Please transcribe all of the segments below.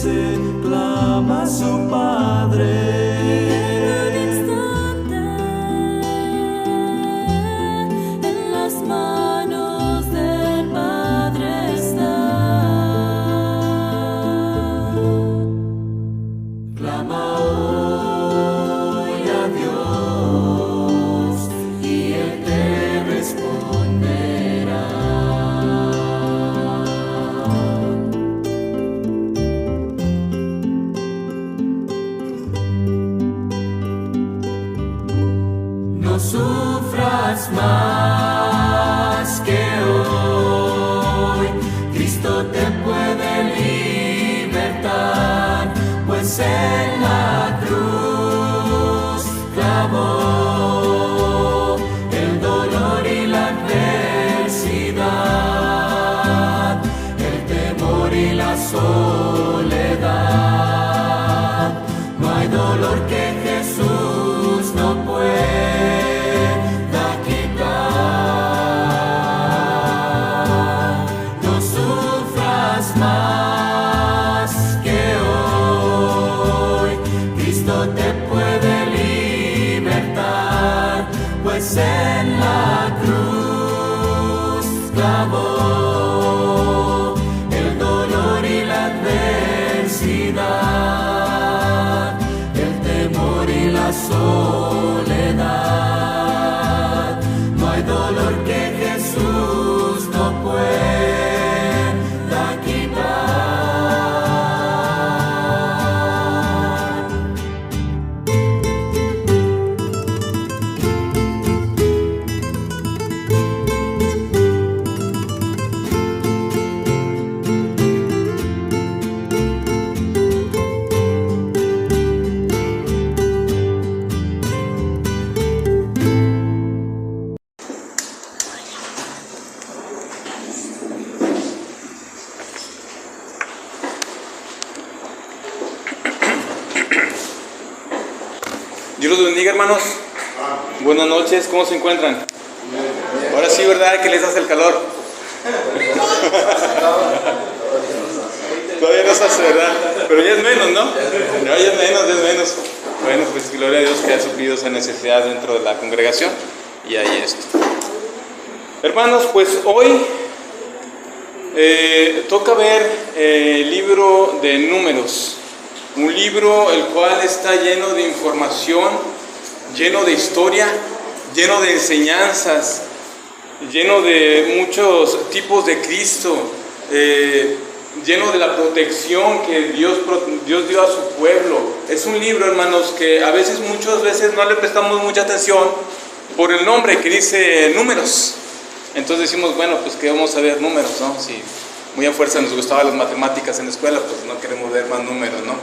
desfallece, clama a su Padre. No sufras más que hoy, Cristo te puede libertar, pues en la cruz clavó el dolor y la adversidad, el temor y la soledad. No hay dolor que Jesús no pueda quitar. No sufras más que hoy, Cristo te puede libertar, pues en la cruz clavó el dolor y la adversidad, el temor y la soledad. No hay dolor que Jesús no pueda quitar. Dios los bendiga, hermanos. Buenas noches, ¿cómo se encuentran? Ahora sí, ¿verdad? Que les hace el calor. Todavía no se hace, ¿verdad? Pero ya es menos, ¿no? Ya es menos. Bueno, pues gloria a Dios que ha suplido esa necesidad dentro de la congregación. Y ahí esto. Hermanos, pues hoy toca ver el libro de Números. Un libro el cual está lleno de información, lleno de historia, lleno de enseñanzas, lleno de muchos tipos de Cristo, lleno de la protección que Dios dio a su pueblo. Es un libro, hermanos, que muchas veces no le prestamos mucha atención por el nombre que dice Números. Entonces decimos, bueno, pues que vamos a ver números, ¿no? Si muy a fuerza nos gustaban las matemáticas en la escuela, pues no queremos ver más números, ¿no?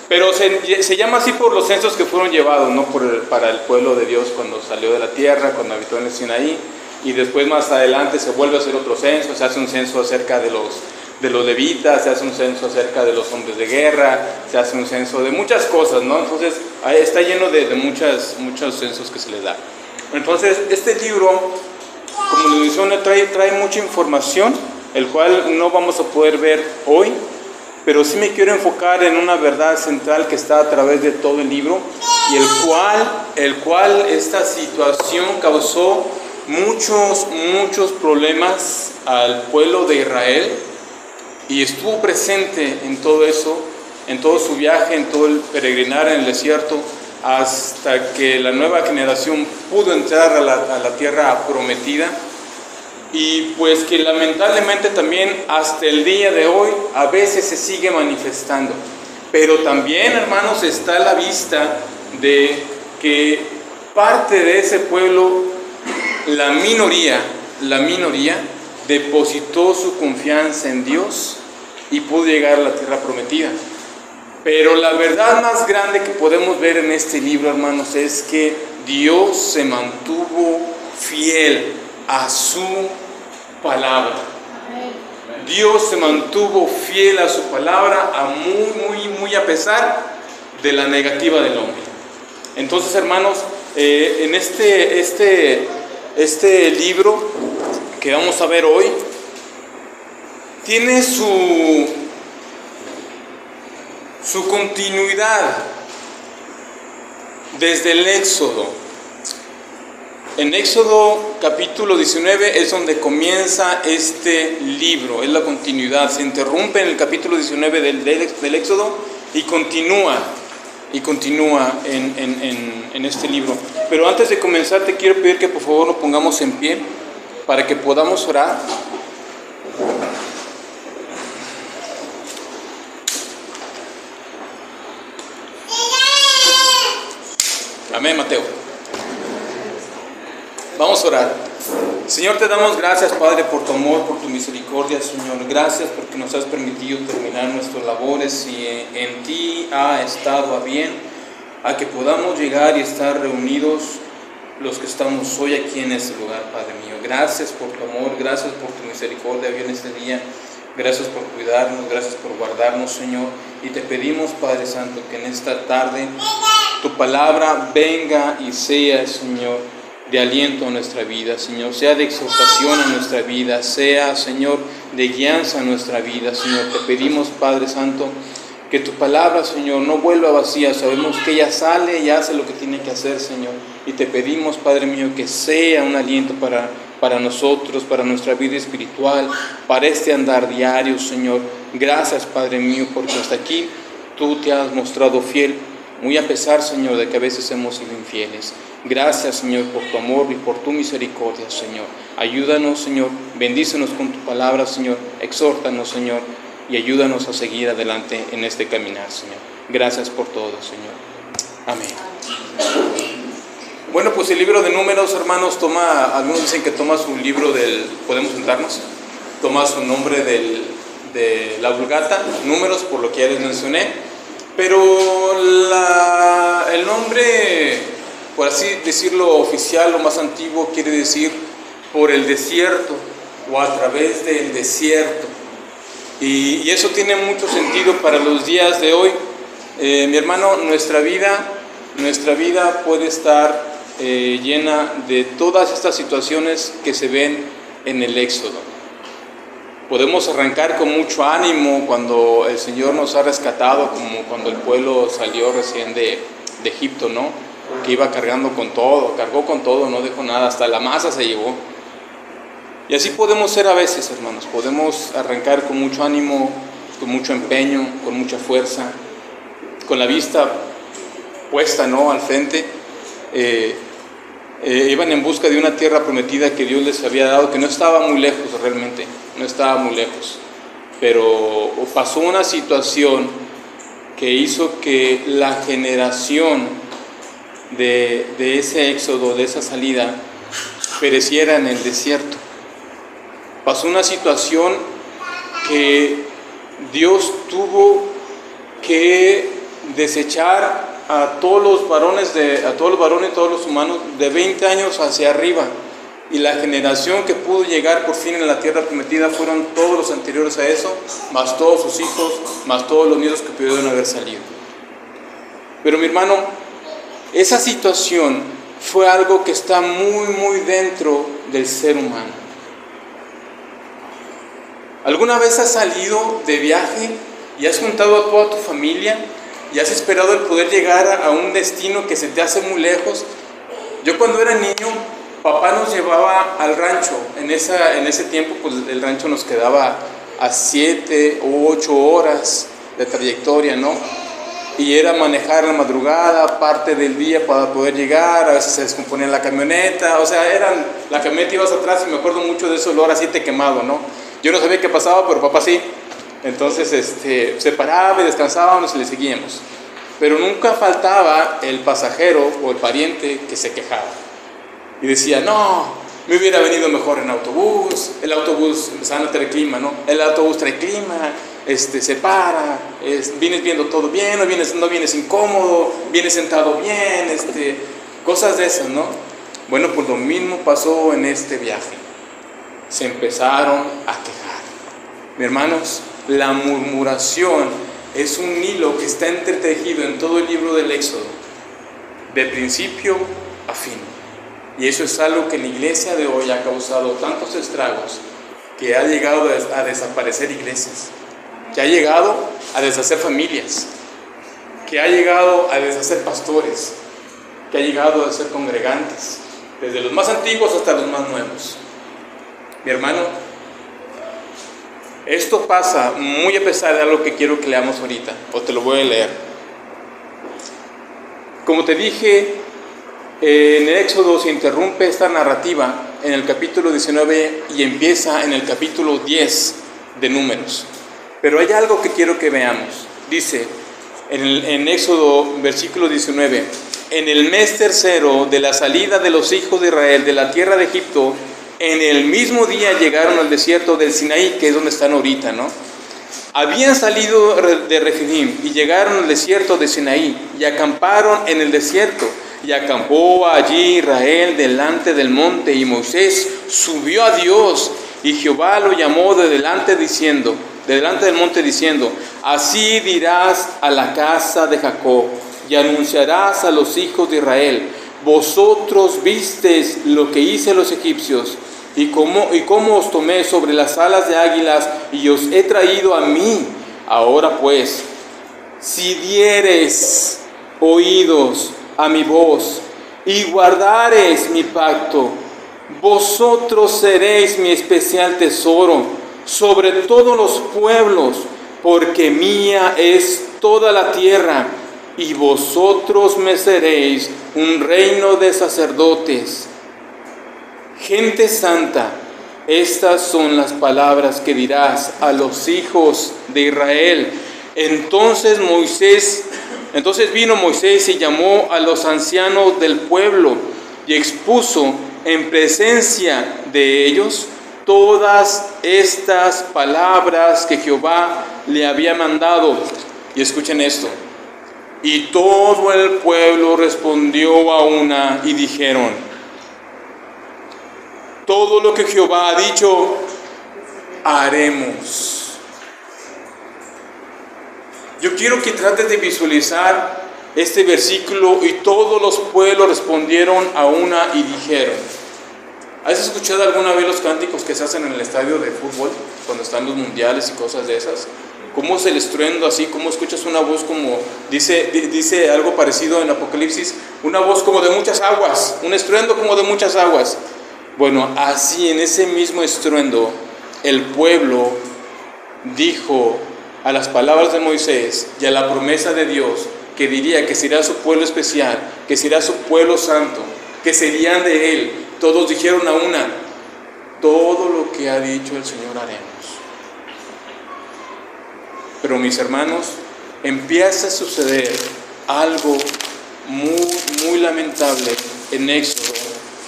Pero se llama así por los censos que fueron llevados, ¿no? Para el pueblo de Dios cuando salió de la tierra, cuando habitó en el Sinaí. Y después más adelante se vuelve a hacer otro censo, se hace un censo acerca de los levitas, se hace un censo acerca de los hombres de guerra, se hace un censo de muchas cosas, ¿no? Entonces ahí está lleno de muchos censos que se les da. Entonces este libro, como les mencioné, trae mucha información, el cual no vamos a poder ver hoy, pero sí me quiero enfocar en una verdad central que está a través de todo el libro, y el cual esta situación causó muchos problemas al pueblo de Israel, y estuvo presente en todo eso, en todo su viaje, en todo el peregrinar en el desierto, hasta que la nueva generación pudo entrar a la tierra prometida. Y pues que lamentablemente también hasta el día de hoy a veces se sigue manifestando. Pero también, hermanos, está a la vista de que parte de ese pueblo, la minoría, depositó su confianza en Dios y pudo llegar a la tierra prometida. Pero la verdad más grande que podemos ver en este libro, hermanos, es que Dios se mantuvo fiel a su palabra. Dios se mantuvo fiel a su palabra, muy a pesar de la negativa del hombre. Entonces, hermanos, en este libro que vamos a ver hoy, tiene su continuidad desde el Éxodo. En Éxodo capítulo 19 es donde comienza este libro, es la continuidad. Se interrumpe en el capítulo 19 del Éxodo y continúa en este libro. Pero antes de comenzar te quiero pedir que por favor nos pongamos en pie para que podamos orar. Amén, Mateo. Vamos a orar. Señor, te damos gracias, Padre, por tu amor, por tu misericordia, Señor. Gracias porque nos has permitido terminar nuestras labores y en ti ha estado a bien a que podamos llegar y estar reunidos los que estamos hoy aquí en este lugar, Padre mío. Gracias por tu amor, gracias por tu misericordia hoy en este día. Gracias por cuidarnos, gracias por guardarnos, Señor. Y te pedimos, Padre Santo, que en esta tarde tu palabra venga y sea, Señor, de aliento a nuestra vida, Señor, sea de exhortación a nuestra vida, sea, Señor, de guianza a nuestra vida, Señor. Te pedimos, Padre Santo, que tu palabra, Señor, no vuelva vacía. Sabemos que ella sale y hace lo que tiene que hacer, Señor. Y te pedimos, Padre mío, que sea un aliento para nosotros, para nuestra vida espiritual, para este andar diario, Señor. Gracias, Padre mío, porque hasta aquí tú te has mostrado fiel, muy a pesar, Señor, de que a veces hemos sido infieles. Gracias, Señor, por tu amor y por tu misericordia, Señor. Ayúdanos, Señor, bendícenos con tu palabra, Señor. Exhórtanos, Señor, y ayúdanos a seguir adelante en este caminar, Señor. Gracias por todo, Señor. Amén. Bueno, pues el libro de Números, hermanos, algunos dicen que toma su libro ¿podemos sentarnos? Toma su nombre de la Vulgata, Números, por lo que ya les mencioné. Pero el nombre, por así decirlo, oficial o más antiguo, quiere decir por el desierto o a través del desierto. Y eso tiene mucho sentido para los días de hoy. Mi hermano, nuestra vida puede estar llena de todas estas situaciones que se ven en el Éxodo. Podemos arrancar con mucho ánimo cuando el Señor nos ha rescatado, como cuando el pueblo salió recién de Egipto, ¿no? Que iba cargó con todo, no dejó nada, hasta la masa se llevó. Y así podemos ser a veces, hermanos. Podemos arrancar con mucho ánimo, con mucho empeño, con mucha fuerza, con la vista puesta, ¿no?, al frente. Iban en busca de una tierra prometida que Dios les había dado, que no estaba muy lejos realmente, no estaba muy lejos. Pero pasó una situación que hizo que la generación de ese éxodo, de esa salida, pereciera en el desierto. Pasó una situación que Dios tuvo que desechar a todos los varones y todos los humanos de 20 años hacia arriba, y la generación que pudo llegar por fin en la tierra prometida fueron todos los anteriores a eso, más todos sus hijos, más todos los nietos que pudieron haber salido. Pero mi hermano, esa situación fue algo que está muy, muy dentro del ser humano. ¿Alguna vez has salido de viaje y has juntado a toda tu familia y has esperado el poder llegar a un destino que se te hace muy lejos? Yo cuando era niño, papá nos llevaba al rancho. En ese tiempo, pues el rancho nos quedaba a 7 o 8 horas de trayectoria, ¿no? Y era manejar la madrugada, parte del día para poder llegar. A veces se descomponía la camioneta, o sea, la camioneta ibas atrás, y me acuerdo mucho de ese olor a aceite quemado, ¿no? Yo no sabía qué pasaba, pero papá sí. Entonces se paraba y descansábamos y le seguíamos. Pero nunca faltaba el pasajero o el pariente que se quejaba y decía: no, me hubiera venido mejor en autobús. El autobús, empezaban a tener clima, ¿no? El autobús trae clima, se para, vienes viendo todo bien, no vienes incómodo, vienes sentado bien, cosas de esas, ¿no? Bueno, pues lo mismo pasó en este viaje. Se empezaron a quejar. Mis hermanos, la murmuración es un hilo que está entretejido en todo el libro del Éxodo, de principio a fin. Y eso es algo que en la iglesia de hoy ha causado tantos estragos, que ha llegado a desaparecer iglesias, que ha llegado a deshacer familias, que ha llegado a deshacer pastores, que ha llegado a ser congregantes, desde los más antiguos hasta los más nuevos. Mi hermano, esto pasa muy a pesar de algo que quiero que leamos ahorita, o te lo voy a leer. Como te dije, en el Éxodo se interrumpe esta narrativa en el capítulo 19 y empieza en el capítulo 10 de Números. Pero hay algo que quiero que veamos. Dice en Éxodo versículo 19: en el mes tercero de la salida de los hijos de Israel de la tierra de Egipto, en el mismo día llegaron al desierto del Sinaí, que es donde están ahorita, ¿no? Habían salido de Refidim y llegaron al desierto de Sinaí y acamparon en el desierto. Y acampó allí Israel delante del monte, y Moisés subió a Dios, y Jehová lo llamó de delante del monte diciendo: así dirás a la casa de Jacob, y anunciarás a los hijos de Israel: vosotros visteis lo que hice a los egipcios, y cómo os tomé sobre las alas de águilas, y os he traído a mí. Ahora pues, si diereis oídos a mi voz, y guardareis mi pacto, vosotros seréis mi especial tesoro sobre todos los pueblos, porque mía es toda la tierra, y vosotros me seréis un reino de sacerdotes, gente santa. Estas son las palabras que dirás a los hijos de Israel. Entonces vino Moisés y llamó a los ancianos del pueblo y expuso en presencia de ellos todas estas palabras que Jehová le había mandado. Y escuchen esto: y todo el pueblo respondió a una y dijeron: todo lo que Jehová ha dicho, haremos. Yo quiero que trates de visualizar este versículo: y todos los pueblos respondieron a una y dijeron. ¿Has escuchado alguna vez los cánticos que se hacen en el estadio de fútbol cuando están los mundiales y cosas de esas? ¿Cómo es el estruendo así? ¿Cómo escuchas una voz como, dice algo parecido en Apocalipsis, una voz como de muchas aguas, un estruendo como de muchas aguas? Bueno, así en ese mismo estruendo, el pueblo dijo a las palabras de Moisés y a la promesa de Dios, que diría que será su pueblo especial, que será su pueblo santo, que serían de él. Todos dijeron a una: todo lo que ha dicho el Señor haremos. Pero mis hermanos, empieza a suceder algo muy, muy lamentable en Éxodo,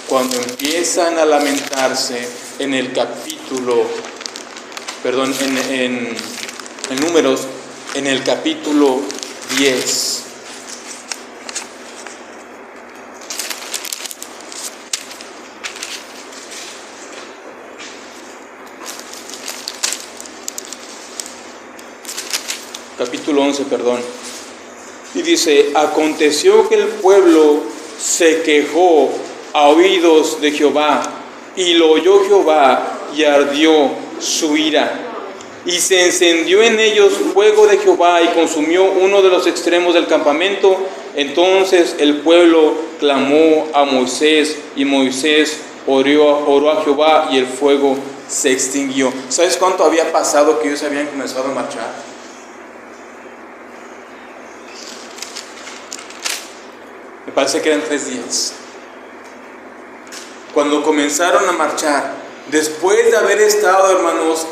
cuando empiezan a lamentarse en el capítulo, en Números, en el capítulo 10. Capítulo 11, y dice: aconteció que el pueblo se quejó a oídos de Jehová, y lo oyó Jehová, y ardió su ira, y se encendió en ellos fuego de Jehová, y consumió uno de los extremos del campamento. Entonces el pueblo clamó a Moisés, y Moisés oró a Jehová, y el fuego se extinguió. ¿Sabes cuánto había pasado que ellos habían comenzado a marchar? Me parece que eran 3 días. Cuando comenzaron a marchar, después de haber estado, hermanos,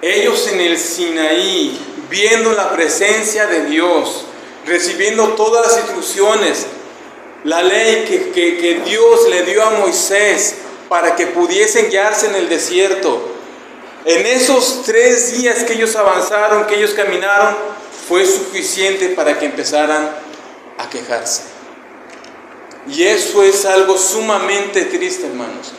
ellos en el Sinaí, viendo la presencia de Dios, recibiendo todas las instrucciones, la ley que Dios le dio a Moisés para que pudiesen guiarse en el desierto. En esos 3 días que ellos avanzaron, que ellos caminaron, fue suficiente para que empezaran a quejarse. Y eso es algo sumamente triste, hermanos,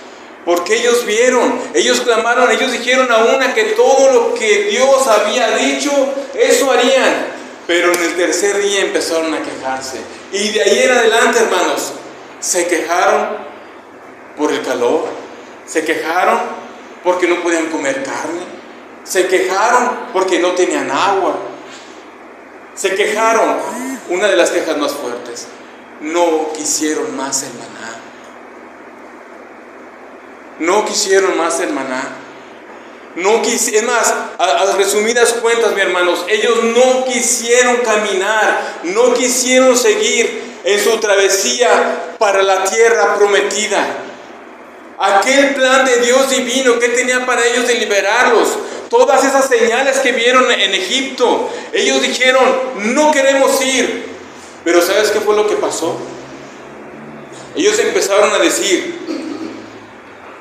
porque ellos vieron, ellos clamaron, ellos dijeron a una que todo lo que Dios había dicho, eso harían. Pero en el tercer día empezaron a quejarse. Y de ahí en adelante, hermanos, se quejaron por el calor, se quejaron porque no podían comer carne, se quejaron porque no tenían agua, Se quejaron. Una de las quejas más fuertes: no quisieron más el maná. No quisieron más el maná. Es más, a resumidas cuentas, mis hermanos, ellos no quisieron caminar, no quisieron seguir en su travesía para la tierra prometida. Aquel plan de Dios divino que tenía para ellos de liberarlos, todas esas señales que vieron en Egipto, ellos dijeron: no queremos ir. Pero ¿sabes qué fue lo que pasó? Ellos empezaron a decir: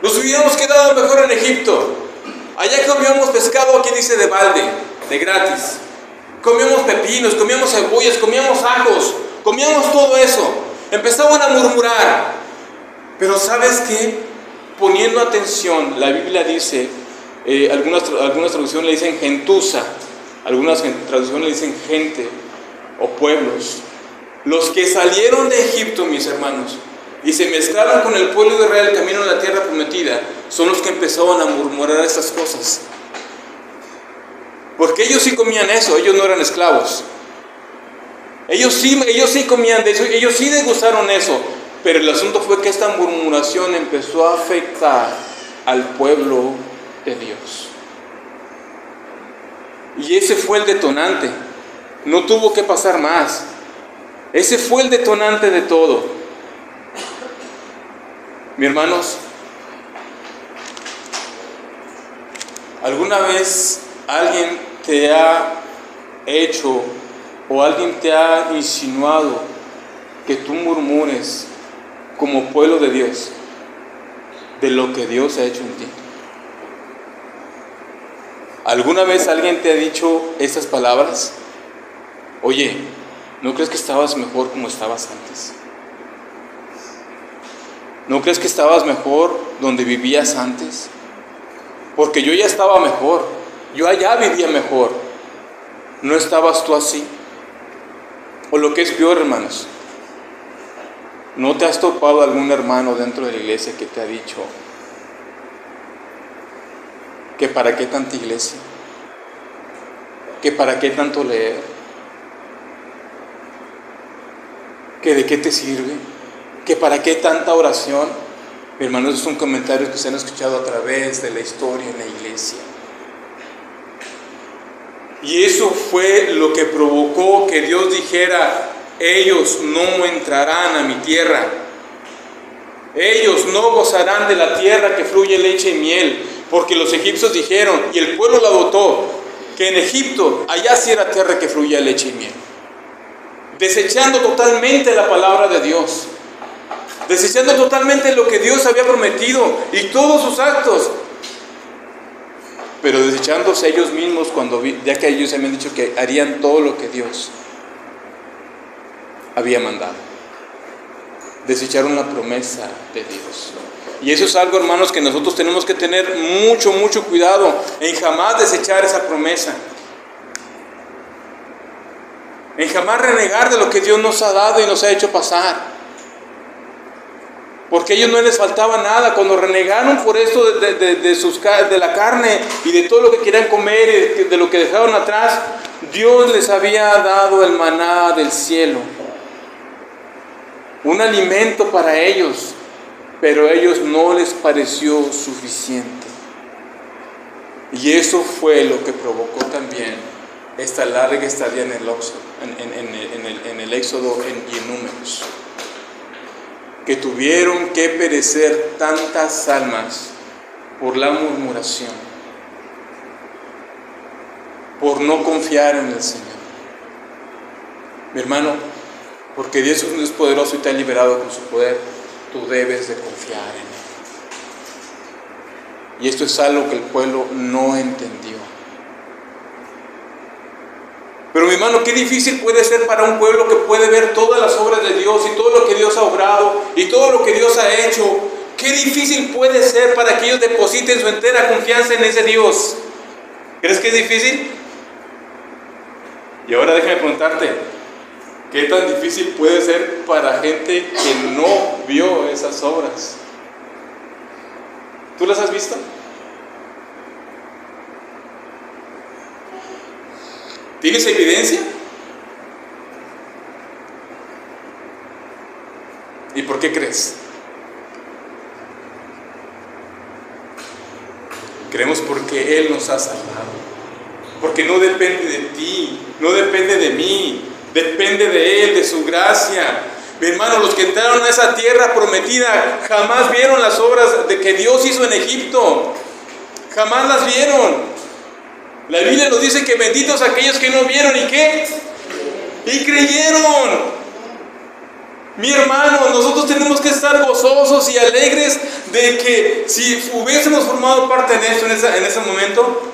nos hubiéramos quedado mejor en Egipto. Allá comíamos pescado, aquí dice de balde, de gratis. Comíamos pepinos, comíamos cebollas, comíamos ajos, comíamos todo eso. Empezaban a murmurar. Pero ¿sabes qué? Poniendo atención, la Biblia dice, algunas traducciones le dicen gentuza, algunas traducciones le dicen gente o pueblos. Los que salieron de Egipto, mis hermanos, y se mezclaron con el pueblo de Israel camino a la tierra prometida, son los que empezaban a murmurar estas cosas. Porque ellos sí comían eso, ellos no eran esclavos. Ellos sí comían de eso, ellos sí degustaron eso. Pero el asunto fue que esta murmuración empezó a afectar al pueblo de Dios. Y ese fue el detonante. No tuvo que pasar más. Ese fue el detonante de todo. Mis hermanos, ¿alguna vez alguien te ha hecho o alguien te ha insinuado que tú murmures como pueblo de Dios de lo que Dios ha hecho en ti? ¿Alguna vez alguien te ha dicho estas palabras? Oye, ¿no crees que estabas mejor como estabas antes? ¿No crees que estabas mejor donde vivías antes? Porque yo ya estaba mejor, yo allá vivía mejor. ¿No estabas tú así? O lo que es peor, hermanos, ¿no te has topado algún hermano dentro de la iglesia que te ha dicho que para qué tanta iglesia? ¿Que para qué tanto leer? ¿Que de qué te sirve? ¿Que para qué tanta oración? Mi hermano, esos son comentarios que se han escuchado a través de la historia en la iglesia. Y eso fue lo que provocó que Dios dijera: ellos no entrarán a mi tierra. Ellos no gozarán de la tierra que fluye leche y miel. Porque los egipcios dijeron, y el pueblo lo adoptó, que en Egipto, allá sí era tierra que fluía leche y miel. Desechando totalmente la palabra de Dios. Desechando totalmente lo que Dios había prometido y todos sus actos. Pero desechándose ellos mismos ya que ellos habían dicho que harían todo lo que Dios había mandado. Desecharon la promesa de Dios. Y eso es algo, hermanos, que nosotros tenemos que tener mucho, mucho cuidado en jamás desechar esa promesa. En jamás renegar de lo que Dios nos ha dado y nos ha hecho pasar. Porque a ellos no les faltaba nada. Cuando renegaron por esto de la carne y de todo lo que querían comer y de lo que dejaron atrás, Dios les había dado el maná del cielo, un alimento para ellos, pero a ellos no les pareció suficiente. Y eso fue lo que provocó también esta larga estadía en el Éxodo y en Números, que tuvieron que perecer tantas almas por la murmuración, por no confiar en el Señor. Mi hermano, porque Dios es poderoso y te ha liberado con su poder, tú debes de confiar en Él. Y esto es algo que el pueblo no entendió. Pero mi hermano, qué difícil puede ser para un pueblo que puede ver todas las obras de Dios y todo lo que Dios ha obrado y todo lo que Dios ha hecho. Qué difícil puede ser para que ellos depositen su entera confianza en ese Dios. ¿Crees que es difícil? Y ahora déjame preguntarte, ¿qué tan difícil puede ser para gente que no vio esas obras? ¿Tú las has visto? ¿Tienes evidencia? qué crees? Creemos porque Él nos ha salvado. Porque no depende de ti, no depende de mí, depende de Él, de su gracia. Mi hermano, los que entraron a esa tierra prometida jamás vieron las obras de que Dios hizo en Egipto. Jamás las vieron. La Biblia nos dice que benditos aquellos que no vieron y ¿qué? Y creyeron. Mi hermano, nosotros tenemos que estar gozosos y alegres de que si hubiésemos formado parte en esto en ese momento,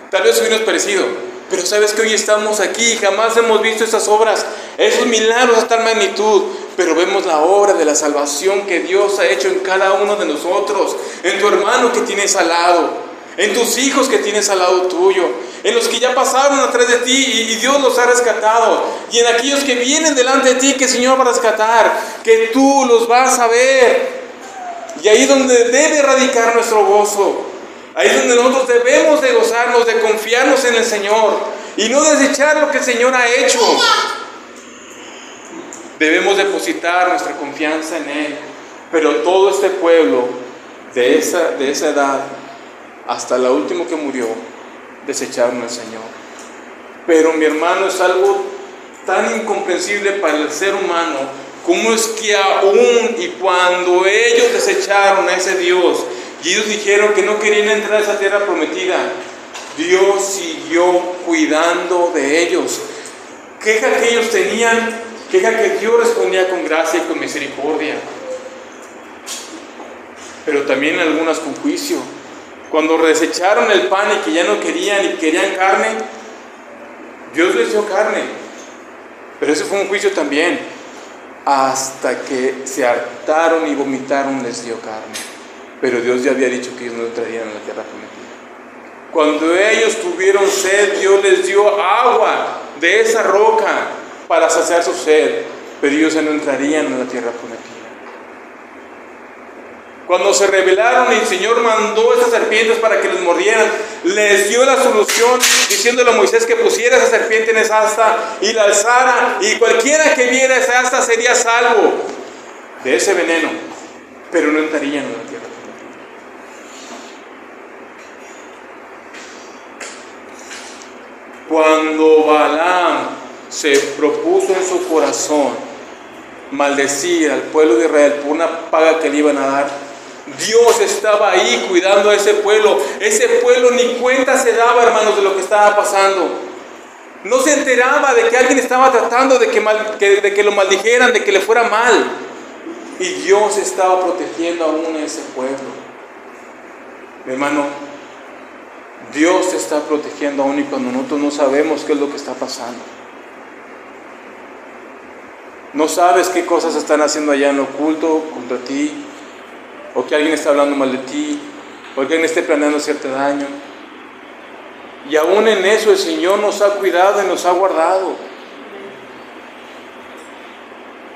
tal vez hubiéramos perecido. Pero sabes que hoy estamos aquí y jamás hemos visto esas obras, esos milagros de tal magnitud. Pero vemos la obra de la salvación que Dios ha hecho en cada uno de nosotros, en tu hermano que tienes al lado, en tus hijos que tienes al lado tuyo, en los que ya pasaron atrás de ti y Dios los ha rescatado, y en aquellos que vienen delante de ti que el Señor va a rescatar, que tú los vas a ver. Y ahí es donde debe radicar nuestro gozo. Ahí es donde nosotros debemos de gozarnos, de confiarnos en el Señor y no desechar lo que el Señor ha hecho. Debemos depositar nuestra confianza en Él. Pero todo este pueblo de esa edad hasta la última que murió desecharon al Señor. Pero mi hermano, es algo tan incomprensible para el ser humano. ¿Cómo es que aún y cuando ellos desecharon a ese Dios y ellos dijeron que no querían entrar a esa tierra prometida, Dios siguió cuidando de ellos? Queja que ellos tenían, queja que Dios respondía con gracia y con misericordia, pero también algunas con juicio. Cuando desecharon el pan y que ya no querían y querían carne, Dios les dio carne, pero ese fue un juicio también. Hasta que se hartaron y vomitaron les dio carne. Pero Dios ya había dicho que ellos no entrarían en la tierra prometida. Cuando ellos tuvieron sed, Dios les dio agua de esa roca para saciar su sed, pero ellos ya no entrarían en la tierra prometida. Cuando se rebelaron y el Señor mandó esas serpientes para que les mordieran, les dio la solución diciéndole a Moisés que pusiera esa serpiente en esa asta y la alzara, y cualquiera que viera esa asta sería salvo de ese veneno, pero no entrarían en la tierra. Cuando Balaam se propuso en su corazón maldecir al pueblo de Israel por una paga que le iban a dar, Dios estaba ahí cuidando a ese pueblo. Ese pueblo ni cuenta se daba, hermanos, de lo que estaba pasando. No se enteraba de que alguien estaba tratando de que lo maldijeran, de que le fuera mal. Y Dios estaba protegiendo aún a ese pueblo. Mi hermano, Dios te está protegiendo aún y cuando nosotros no sabemos qué es lo que está pasando. No sabes qué cosas están haciendo allá en lo oculto contra ti, o que alguien está hablando mal de ti, o que alguien esté planeando hacerte daño. Y aún en eso el Señor nos ha cuidado y nos ha guardado.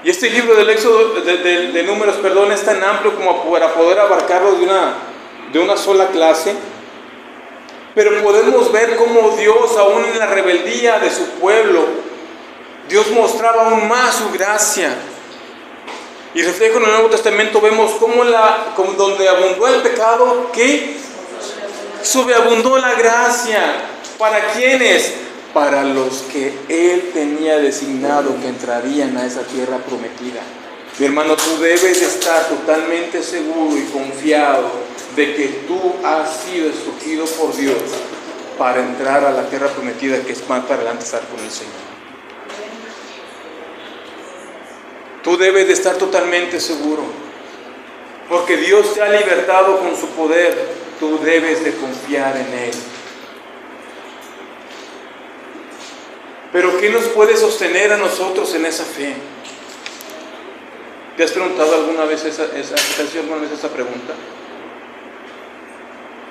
Y este libro del Éxodo, de Números, es tan amplio como para poder abarcarlo de una sola clase. Pero podemos ver cómo Dios, aún en la rebeldía de su pueblo, Dios mostraba aún más su gracia. Y reflejo en el Nuevo Testamento vemos cómo donde abundó el pecado, ¿qué? Sobreabundó la gracia. ¿Para quiénes? Para los que Él tenía designado que entrarían a esa tierra prometida. Mi hermano, tú debes estar totalmente seguro y confiado de que tú has sido escogido por Dios para entrar a la tierra prometida, que es más para adelante estar con el Señor. Tú debes de estar totalmente seguro, porque Dios te ha libertado con su poder. Tú debes de confiar en Él. Pero ¿qué nos puede sostener a nosotros en esa fe? ¿Te has preguntado alguna vez esa pregunta?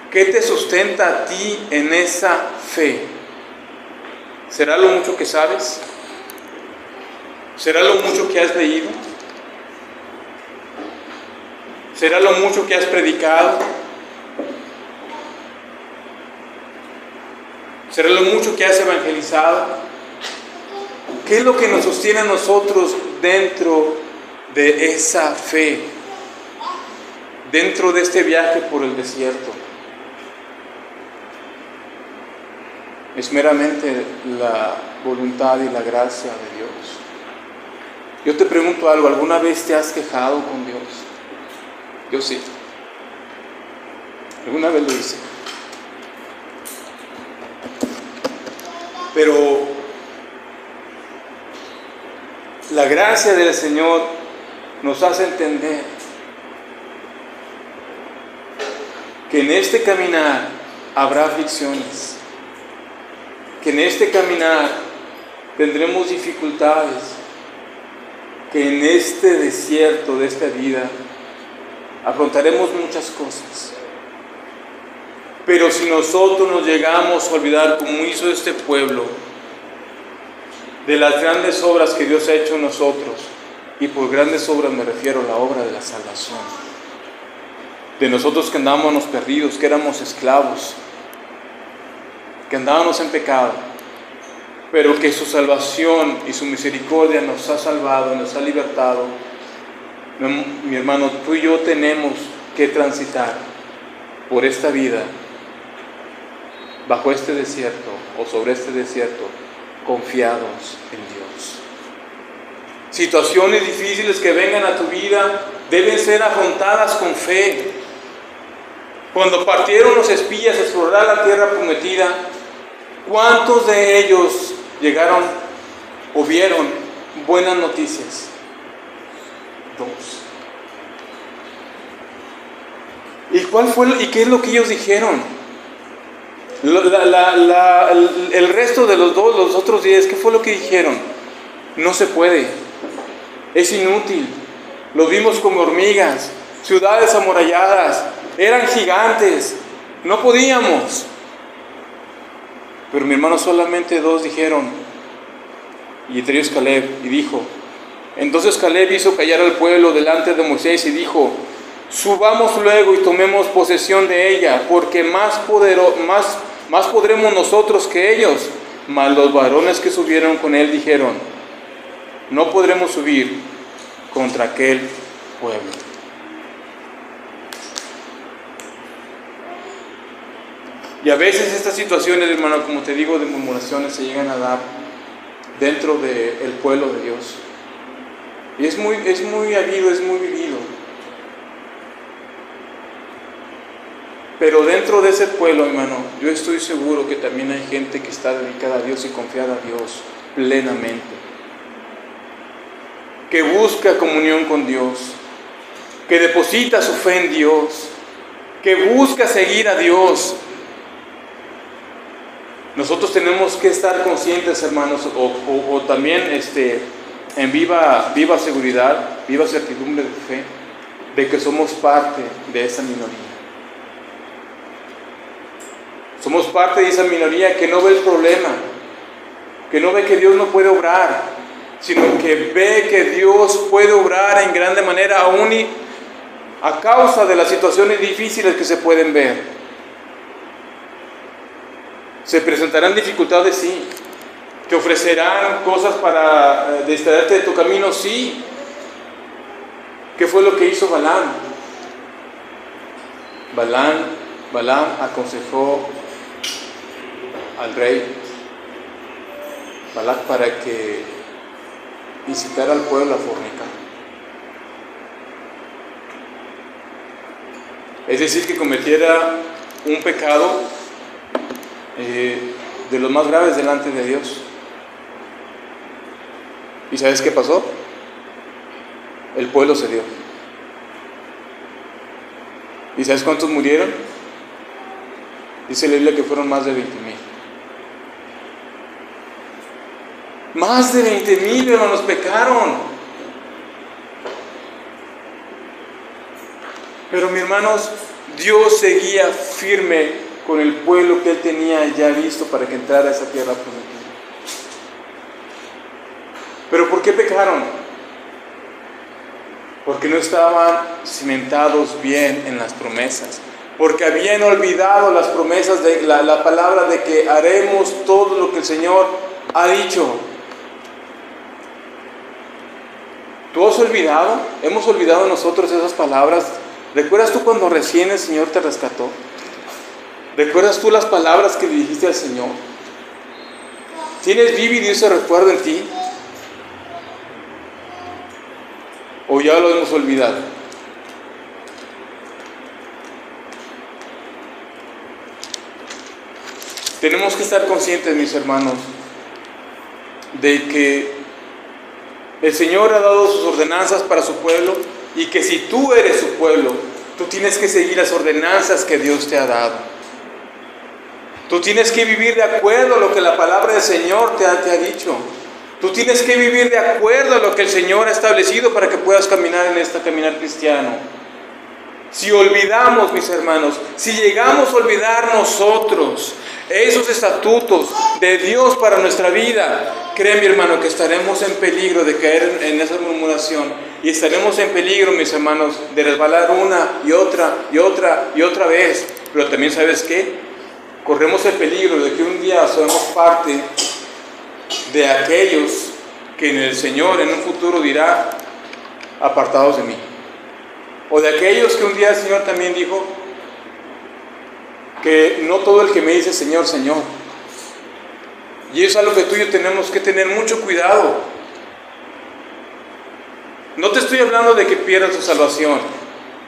¿Qué te sustenta a ti en esa fe? ¿Será lo mucho que sabes? ¿Será lo mucho que has leído? ¿Será lo mucho que has predicado? ¿Será lo mucho que has evangelizado? ¿Qué es lo que nos sostiene a nosotros dentro de esa fe dentro de este viaje por el desierto es meramente la voluntad y la gracia de Dios. Yo te pregunto algo, ¿alguna vez te has quejado con Dios? Yo sí. Alguna vez lo hice. Pero la gracia del Señor nos hace entender que en este caminar habrá aflicciones, que en este caminar tendremos dificultades, que en este desierto de esta vida afrontaremos muchas cosas. Pero si nosotros nos llegamos a olvidar, como hizo este pueblo, de las grandes obras que Dios ha hecho en nosotros, y por grandes obras me refiero a la obra de la salvación, de nosotros que andábamos perdidos, que éramos esclavos, que andábamos en pecado, pero que su salvación y su misericordia nos ha salvado, nos ha libertado. Mi hermano, tú y yo tenemos que transitar por esta vida, bajo este desierto o sobre este desierto, confiados en Dios. Situaciones difíciles que vengan a tu vida deben ser afrontadas con fe. Cuando partieron los espías a explorar la tierra prometida, ¿cuántos de ellos llegaron o vieron buenas noticias? 2. ¿Y qué es lo que ellos dijeron? El resto de los otros 10, ¿qué fue lo que dijeron? No se puede, es inútil, los vimos como hormigas, ciudades amuralladas, eran gigantes, no podíamos. Pero mi hermano, solamente 2 dijeron, y entre ellos Caleb, y dijo: entonces Caleb hizo callar al pueblo delante de Moisés y dijo: subamos luego y tomemos posesión de ella, porque más podremos nosotros que ellos. Mas los varones que subieron con él dijeron: no podremos subir contra aquel pueblo. Y a veces estas situaciones, hermano, como te digo, de murmuraciones se llegan a dar dentro del pueblo de Dios. Y es muy habido, es muy vivido. Pero dentro de ese pueblo, hermano, yo estoy seguro que también hay gente que está dedicada a Dios y confiada a Dios plenamente, que busca comunión con Dios, que deposita su fe en Dios, que busca seguir a Dios. Nosotros tenemos que estar conscientes, hermanos, o también en viva seguridad, viva certidumbre de fe, de que somos parte de esa minoría. Somos parte de esa minoría que no ve el problema, que no ve que Dios no puede obrar, sino que ve que Dios puede obrar en grande manera, aún y a causa de las situaciones difíciles que se pueden ver. Se presentarán dificultades, sí. Te ofrecerán cosas para distraerte de tu camino, sí. ¿Qué fue lo que hizo Balaam? Balaam aconsejó al rey Balac para que incitara al pueblo a fornicar. Es decir, que cometiera un pecado de los más graves delante de Dios. ¿Y sabes qué pasó? El pueblo cedió. ¿Y sabes cuántos murieron? Dice la Biblia que fueron más de 20,000. Más de 20,000 hermanos pecaron. Pero mis hermanos, Dios seguía firme con el pueblo que Él tenía ya listo para que entrara a esa tierra prometida. ¿Pero por qué pecaron? Porque no estaban cimentados bien en las promesas, porque habían olvidado las promesas de la palabra de que haremos todo lo que el Señor ha dicho. ¿Tú has olvidado? ¿Hemos olvidado nosotros esas palabras? ¿Recuerdas tú cuando recién el Señor te rescató? ¿Recuerdas tú las palabras que le dijiste al Señor? ¿Tienes vívido ese recuerdo en ti? ¿O ya lo hemos olvidado? Tenemos que estar conscientes, mis hermanos, de que el Señor ha dado sus ordenanzas para su pueblo y que si tú eres su pueblo, tú tienes que seguir las ordenanzas que Dios te ha dado. Tú tienes que vivir de acuerdo a lo que la palabra del Señor te ha dicho. Tú tienes que vivir de acuerdo a lo que el Señor ha establecido para que puedas caminar en este caminar cristiano. Si olvidamos, mis hermanos, si llegamos a olvidar nosotros esos estatutos de Dios para nuestra vida, cree, mi hermano, que estaremos en peligro de caer en esa murmuración y estaremos en peligro, mis hermanos, de resbalar una y otra y otra y otra vez. Pero también, ¿sabes qué? Corremos el peligro de que un día seamos parte de aquellos que en el Señor en un futuro dirá: apartados de mí. O de aquellos que un día el Señor también dijo que no todo el que me dice Señor, Señor. Y eso es algo que tú y yo tenemos que tener mucho cuidado. No te estoy hablando de que pierdas tu salvación.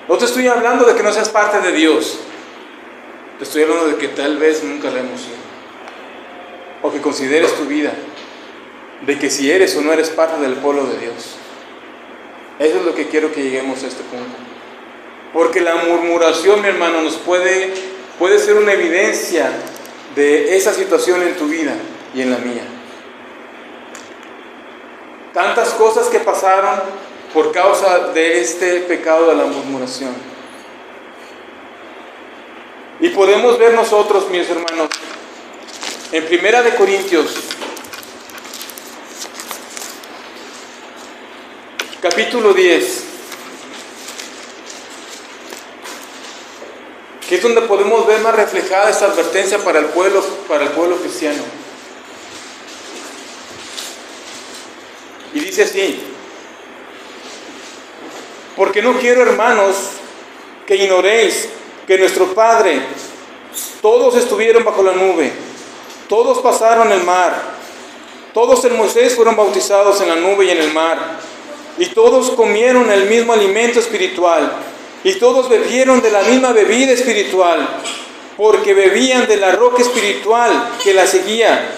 No te estoy hablando de que no seas parte de Dios. Te estoy hablando de que tal vez nunca la hemos sido. O que consideres tu vida de que si eres o no eres parte del pueblo de Dios. Eso es lo que quiero que lleguemos a este punto. Porque la murmuración, mi hermano, nos puede ser una evidencia de esa situación en tu vida y en la mía. Tantas cosas que pasaron por causa de este pecado de la murmuración. Y podemos ver nosotros, mis hermanos, en 1 de Corintios, capítulo 10, que es donde podemos ver más reflejada esta advertencia para el pueblo cristiano. Y dice así: porque no quiero, hermanos, que ignoréis que nuestro Padre, todos estuvieron bajo la nube, todos pasaron el mar, todos en Moisés fueron bautizados en la nube y en el mar, y todos comieron el mismo alimento espiritual, y todos bebieron de la misma bebida espiritual, porque bebían de la roca espiritual que la seguía,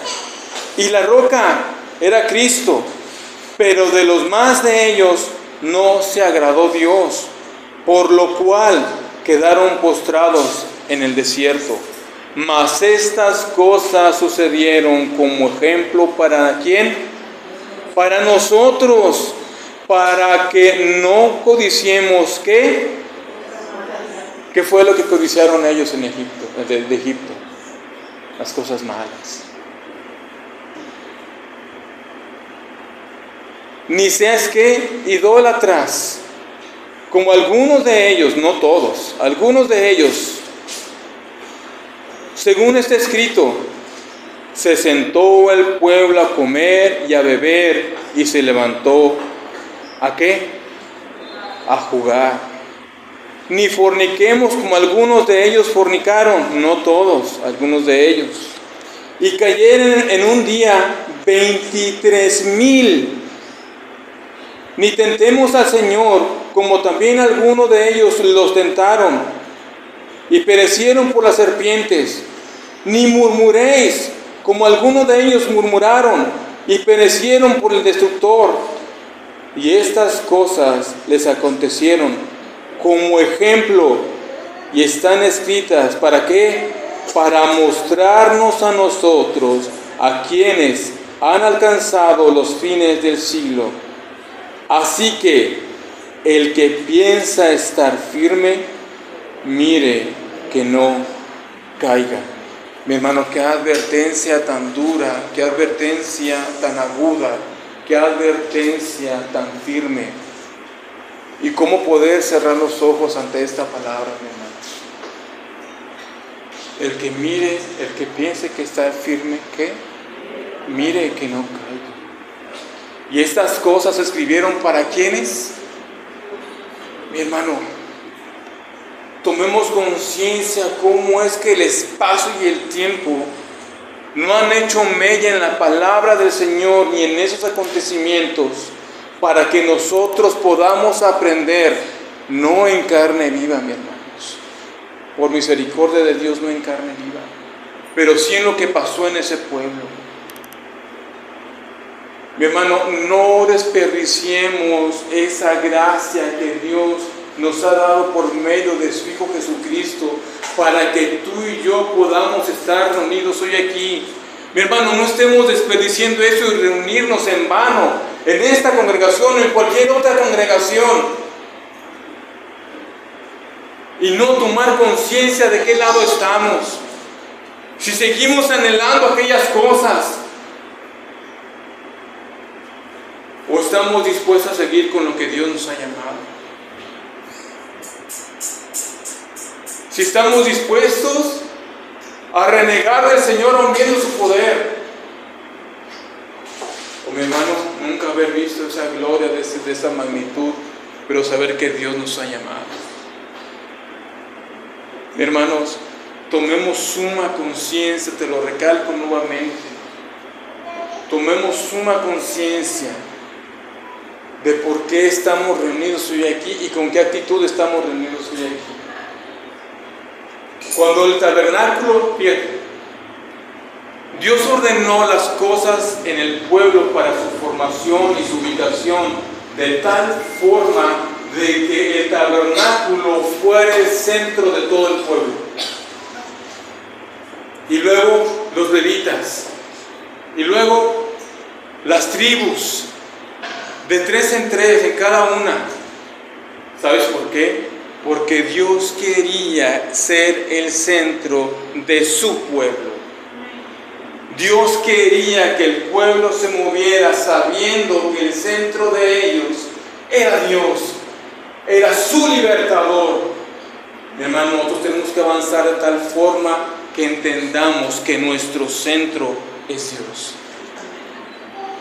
y la roca era Cristo. Pero de los más de ellos no se agradó Dios, por lo cual quedaron postrados en el desierto. Mas estas cosas sucedieron como ejemplo ¿para quién? Para nosotros, para que no codiciemos ¿qué? ¿Qué fue lo que codiciaron ellos en Egipto, de Egipto? Las cosas malas. Ni seas que idólatras, como algunos de ellos, no todos, algunos de ellos, según está escrito, se sentó el pueblo a comer y a beber y se levantó, ¿a qué? A jugar. Ni forniquemos como algunos de ellos fornicaron, no todos, algunos de ellos. Y cayeron en un día 23,000. Ni tentemos al Señor, como también algunos de ellos los tentaron y perecieron por las serpientes. Ni murmuréis, como algunos de ellos murmuraron y perecieron por el destructor. Y estas cosas les acontecieron como ejemplo y están escritas, ¿para qué? Para mostrarnos a nosotros, a quienes han alcanzado los fines del siglo. Así que el que piensa estar firme, mire que no caiga. Mi hermano, qué advertencia tan dura, qué advertencia tan aguda, qué advertencia tan firme. Y cómo poder cerrar los ojos ante esta palabra, mi hermano. El que mire, el que piense que está firme, ¿qué? Mire que no caiga. Y estas cosas se escribieron para ¿quiénes? Mi hermano, tomemos conciencia cómo es que el espacio y el tiempo no han hecho mella en la palabra del Señor ni en esos acontecimientos para que nosotros podamos aprender, no en carne viva, mi hermanos, por misericordia de Dios, no en carne viva, pero sí en lo que pasó en ese pueblo. Mi hermano, no desperdiciemos esa gracia que Dios nos ha dado por medio de su Hijo Jesucristo para que tú y yo podamos estar reunidos hoy aquí. Mi hermano, no estemos desperdiciando eso y reunirnos en vano en esta congregación o en cualquier otra congregación y no tomar conciencia de qué lado estamos. Si seguimos anhelando aquellas cosas, ¿o estamos dispuestos a seguir con lo que Dios nos ha llamado? Si estamos dispuestos a renegar del Señor aun viendo su poder, o mi hermano, nunca haber visto esa gloria de esa magnitud, pero saber que Dios nos ha llamado. Mi hermanos, tomemos suma conciencia, te lo recalco nuevamente, tomemos suma conciencia de por qué estamos reunidos hoy aquí y con qué actitud estamos reunidos hoy aquí. Cuando el tabernáculo, fíjate, Dios ordenó las cosas en el pueblo para su formación y su ubicación de tal forma de que el tabernáculo fuera el centro de todo el pueblo. Y luego los levitas, y luego las tribus, de 3 en 3 en cada una. ¿Sabes por qué? Porque Dios quería ser el centro de su pueblo. Dios quería que el pueblo se moviera sabiendo que el centro de ellos era Dios, era su libertador. Mi hermano, nosotros tenemos que avanzar de tal forma que entendamos que nuestro centro es Dios,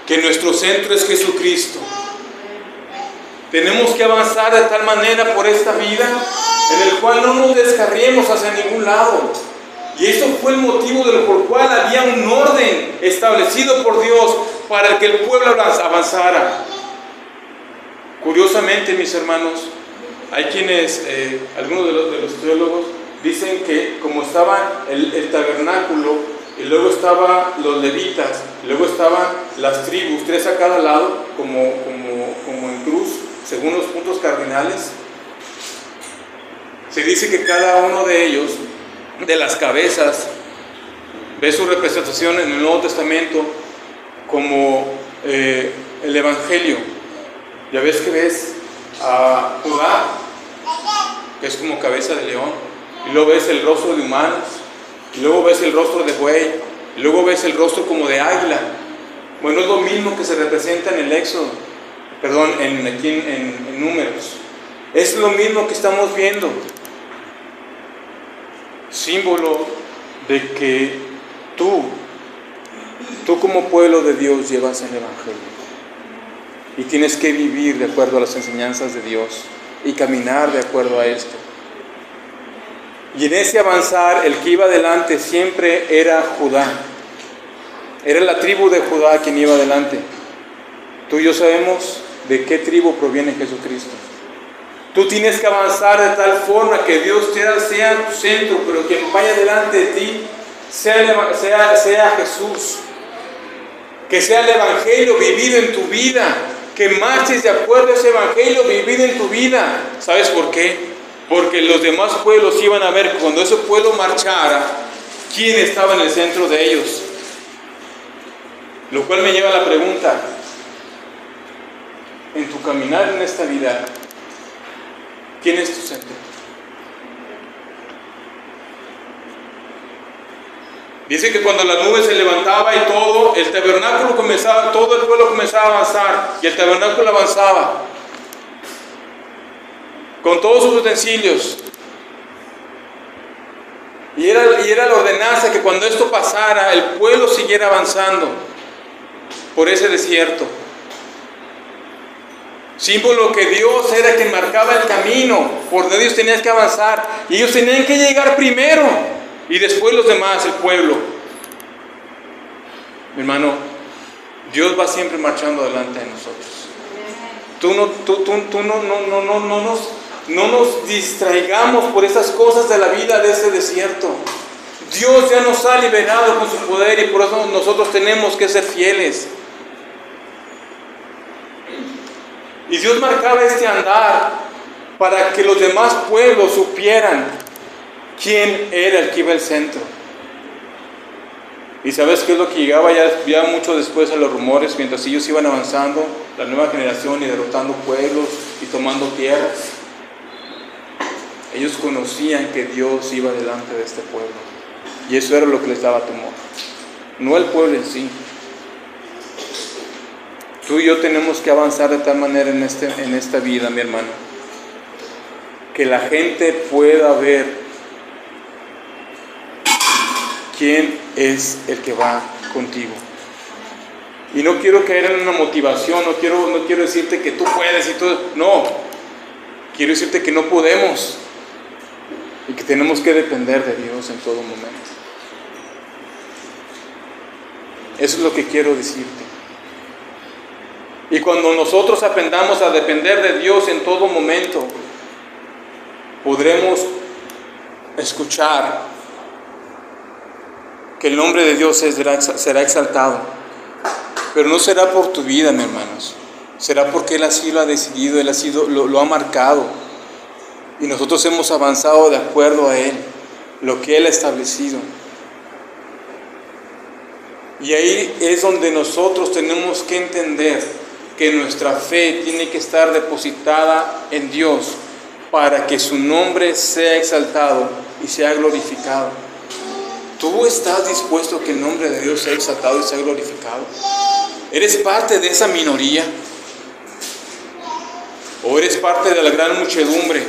que nuestro centro es Jesucristo. Tenemos que avanzar de tal manera por esta vida en el cual no nos descarriemos hacia ningún lado. Y eso fue el motivo por el cual había un orden establecido por Dios para que el pueblo avanzara. Curiosamente, mis hermanos, hay quienes, algunos de los teólogos, dicen que como estaba el tabernáculo, y luego estaban los levitas, y luego estaban las tribus, 3 a cada lado, como en cruz, según los puntos cardinales, se dice que cada uno de ellos, de las cabezas, ve su representación en el Nuevo Testamento como el Evangelio. Ya ves que ves a Judá, que es como cabeza de león, y luego ves el rostro de humanos, y luego ves el rostro de buey, y luego ves el rostro como de águila. Bueno, es lo mismo que se representa en el Éxodo, perdón, aquí en Números. Es lo mismo que estamos viendo. Símbolo de que tú como pueblo de Dios llevas el Evangelio. Y tienes que vivir de acuerdo a las enseñanzas de Dios y caminar de acuerdo a esto. Y en ese avanzar, el que iba adelante siempre era Judá. Era la tribu de Judá quien iba adelante. Tú y yo sabemos de qué tribu proviene Jesucristo. Tú tienes que avanzar de tal forma que Dios sea tu centro, pero quien vaya delante de ti sea Jesús. Que sea el Evangelio vivido en tu vida. Que marches de acuerdo a ese Evangelio vivido en tu vida. ¿Sabes por qué? Porque los demás pueblos iban a ver cuando ese pueblo marchara quién estaba en el centro de ellos. Lo cual me lleva a la pregunta: en tu caminar en esta vida, ¿quién es tu centro? Dice que cuando la nube se levantaba y todo, el tabernáculo comenzaba, todo el pueblo comenzaba a avanzar y el tabernáculo avanzaba con todos sus utensilios. Y era la ordenanza que cuando esto pasara, el pueblo siguiera avanzando por ese desierto. Símbolo que Dios era quien marcaba el camino por donde ellos tenían que avanzar. Y ellos tenían que llegar primero y después los demás, el pueblo. Mi hermano, Dios va siempre marchando delante de nosotros. No nos distraigamos por esas cosas de la vida de este desierto. Dios ya nos ha liberado con su poder y por eso nosotros tenemos que ser fieles. Y Dios marcaba este andar para que los demás pueblos supieran quién era el que iba al centro. ¿Y sabes qué es lo que llegaba ya mucho después a los rumores? Mientras ellos iban avanzando, la nueva generación y derrotando pueblos y tomando tierras, ellos conocían que Dios iba delante de este pueblo. Y eso era lo que les daba temor. No el pueblo en sí. Tú y yo tenemos que avanzar de tal manera en esta vida, mi hermano, que la gente pueda ver quién es el que va contigo. Y no quiero caer en una motivación, no quiero decirte que tú puedes y todo. No, quiero decirte que no podemos y que tenemos que depender de Dios en todo momento. Eso es lo que quiero decirte. Y cuando nosotros aprendamos a depender de Dios en todo momento, podremos escuchar que el nombre de Dios será exaltado. Pero no será por tu vida, mis hermanos. Será porque Él así lo ha decidido, Él lo ha marcado. Y nosotros hemos avanzado de acuerdo a Él, lo que Él ha establecido. Y ahí es donde nosotros tenemos que entender que nuestra fe tiene que estar depositada en Dios para que su nombre sea exaltado y sea glorificado. ¿Tú estás dispuesto a que el nombre de Dios sea exaltado y sea glorificado? ¿Eres parte de esa minoría? ¿O eres parte de la gran muchedumbre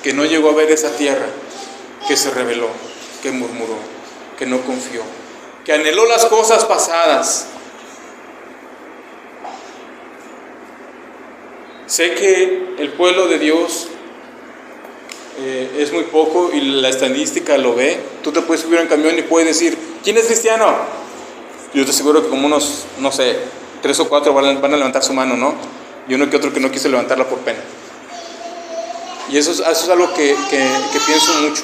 que no llegó a ver esa tierra, que se rebeló, que murmuró, que no confió, que anheló las cosas pasadas? Sé que el pueblo de Dios es muy poco y la estadística lo ve. Tú te puedes subir a un camión y puedes decir, ¿quién es cristiano? Yo te aseguro que como unos, 3 o 4 van a levantar su mano, ¿no? Y uno que otro que no quiso levantarla por pena. Y eso es algo que pienso mucho,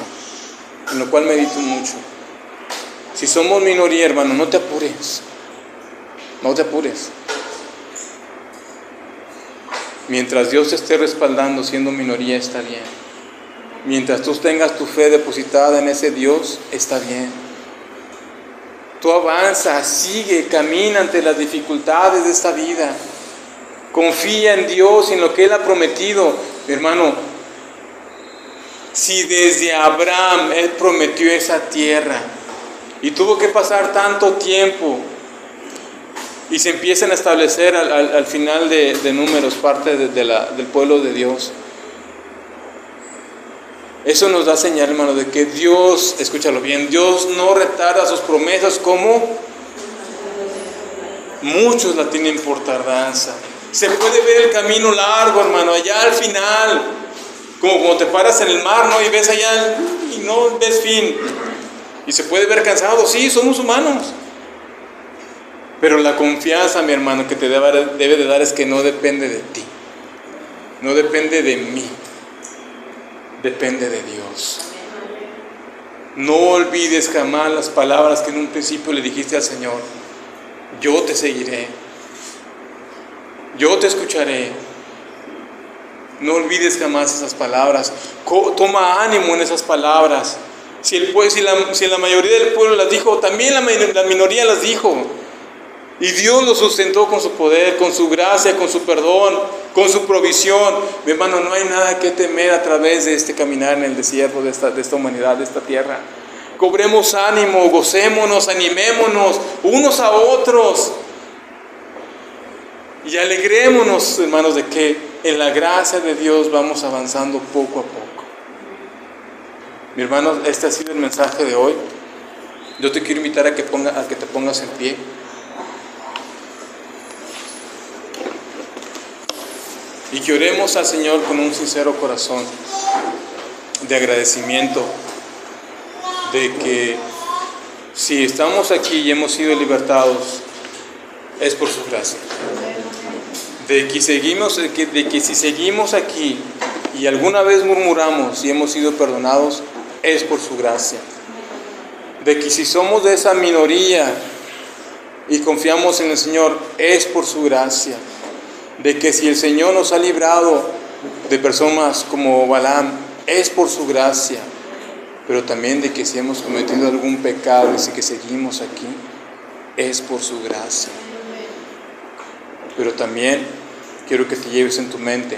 en lo cual medito mucho. Si somos minoría, hermano, no te apures. No te apures. Mientras Dios te esté respaldando siendo minoría, está bien. Mientras tú tengas tu fe depositada en ese Dios, está bien. Tú avanza, sigue, camina ante las dificultades de esta vida. Confía en Dios y en lo que Él ha prometido. Mi hermano, si desde Abraham Él prometió esa tierra y tuvo que pasar tanto tiempo y se empiezan a establecer al final de Números parte del pueblo de Dios, eso nos da señal, hermano, de que Dios, escúchalo bien, Dios no retarda sus promesas como muchos la tienen por tardanza. Se puede ver el camino largo, hermano, allá al final, como te paras en el mar, ¿no? Y ves allá y no ves fin. Y se puede ver cansado, sí, somos humanos. Pero la confianza, mi hermano, que te debe de dar es que no depende de ti, no depende de mí, depende de Dios. No olvides jamás las palabras que en un principio le dijiste al Señor: yo te seguiré, yo te escucharé. No olvides jamás esas palabras. Toma ánimo en esas palabras. Si la mayoría del pueblo las dijo, también la minoría las dijo. Y Dios lo sustentó con su poder, con su gracia, con su perdón, con su provisión. Mi hermano, no hay nada que temer a través de este caminar en el desierto de esta humanidad, de esta tierra. Cobremos ánimo, gocémonos, animémonos unos a otros. Y alegrémonos, hermanos, de que en la gracia de Dios vamos avanzando poco a poco. Mi hermano, este ha sido el mensaje de hoy. Yo te quiero invitar a que te pongas en pie. Y que oremos al Señor con un sincero corazón de agradecimiento, de que si estamos aquí y hemos sido libertados, es por su gracia. De que si seguimos aquí y alguna vez murmuramos y hemos sido perdonados, es por su gracia. De que si somos de esa minoría y confiamos en el Señor, es por su gracia. De que si el Señor nos ha librado de personas como Balaam, es por su gracia. Pero también de que si hemos cometido algún pecado y si que seguimos aquí, es por su gracia. Pero también quiero que te lleves en tu mente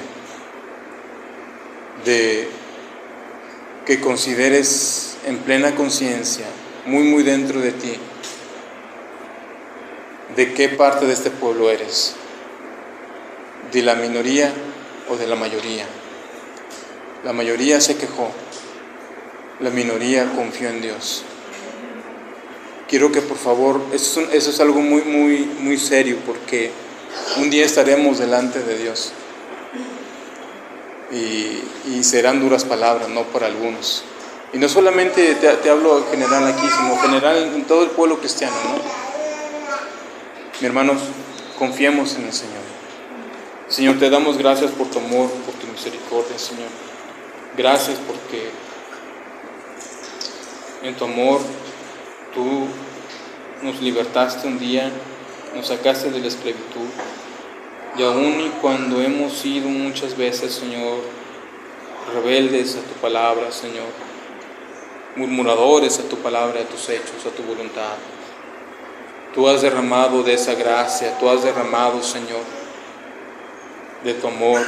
de que consideres en plena conciencia, muy dentro de ti, de qué parte de este pueblo eres, de la minoría o de la mayoría. La mayoría se quejó, la minoría confió en Dios. Quiero que por favor, eso es algo muy serio, porque un día estaremos delante de Dios y serán duras palabras, no para algunos. Y no solamente te hablo en general aquí, sino en general en todo el pueblo cristiano, ¿no? Mis hermanos, confiemos en el Señor. Señor, te damos gracias por tu amor, por tu misericordia, Señor. Gracias porque en tu amor tú nos libertaste un día, nos sacaste de la esclavitud. Y aún y cuando hemos sido muchas veces, Señor, rebeldes a tu palabra, Señor, murmuradores a tu palabra, a tus hechos, a tu voluntad, tú has derramado de esa gracia, tú has derramado, Señor, de tu amor.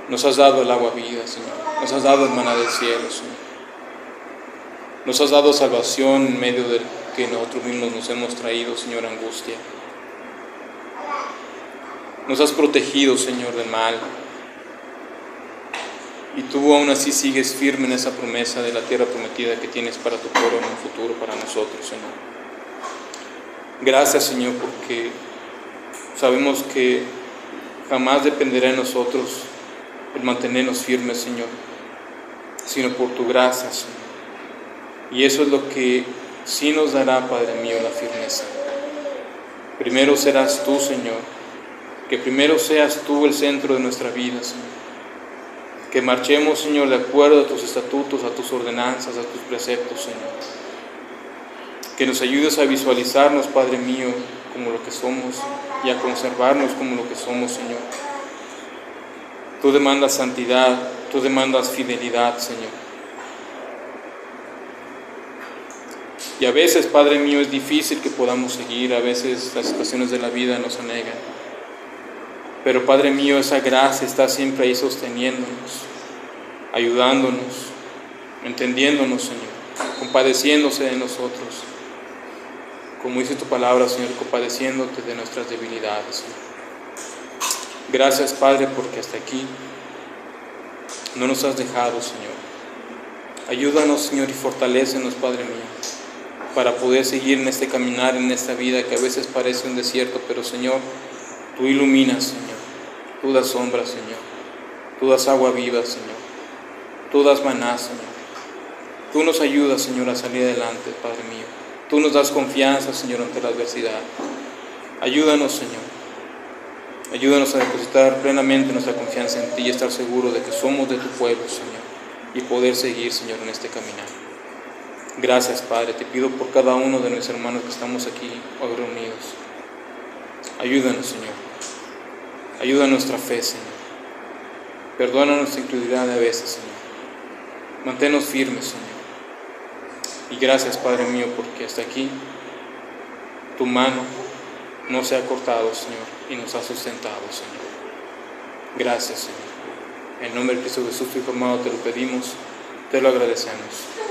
Nos has dado el agua vida, Señor. Nos has dado el maná del cielo, Señor. Nos has dado salvación en medio de que nosotros mismos nos hemos traído, Señor, angustia. Nos has protegido, Señor, del mal. Y tú aún así sigues firme en esa promesa de la tierra prometida que tienes para tu pueblo en un futuro, para nosotros, Señor. Gracias, Señor, porque sabemos que jamás dependerá de nosotros el mantenernos firmes, Señor, sino por tu gracia, Señor. Y eso es lo que sí nos dará, Padre mío, la firmeza. Primero serás tú, Señor, que primero seas tú el centro de nuestra vida, Señor. Que marchemos, Señor, de acuerdo a tus estatutos, a tus ordenanzas, a tus preceptos, Señor. Que nos ayudes a visualizarnos, Padre mío, como lo que somos y a conservarnos como lo que somos, Señor. Tú demandas santidad, tú demandas fidelidad, Señor. Y a veces, Padre mío, es difícil que podamos seguir, a veces las situaciones de la vida nos anegan. Pero, Padre mío, esa gracia está siempre ahí sosteniéndonos, ayudándonos, entendiéndonos, Señor, compadeciéndose de nosotros. Como dice tu palabra, Señor, compadeciéndote de nuestras debilidades, Señor. Gracias, Padre, porque hasta aquí no nos has dejado, Señor. Ayúdanos, Señor, y fortalécenos, Padre mío, para poder seguir en este caminar, en esta vida que a veces parece un desierto, pero, Señor, tú iluminas, Señor. Tú das sombra, Señor. Tú das agua viva, Señor. Tú das maná, Señor. Tú nos ayudas, Señor, a salir adelante, Padre mío. Tú nos das confianza, Señor, ante la adversidad. Ayúdanos, Señor. Ayúdanos a depositar plenamente nuestra confianza en ti y estar seguros de que somos de tu pueblo, Señor, y poder seguir, Señor, en este caminar. Gracias, Padre. Te pido por cada uno de nuestros hermanos que estamos aquí hoy reunidos. Ayúdanos, Señor. Ayuda a nuestra fe, Señor. Perdona nuestra incredulidad a veces, Señor. Manténnos firmes, Señor. Y gracias, Padre mío, porque hasta aquí tu mano no se ha cortado, Señor, y nos ha sustentado, Señor. Gracias, Señor. En nombre de Cristo Jesús, tu Hijo amado, te lo pedimos, te lo agradecemos.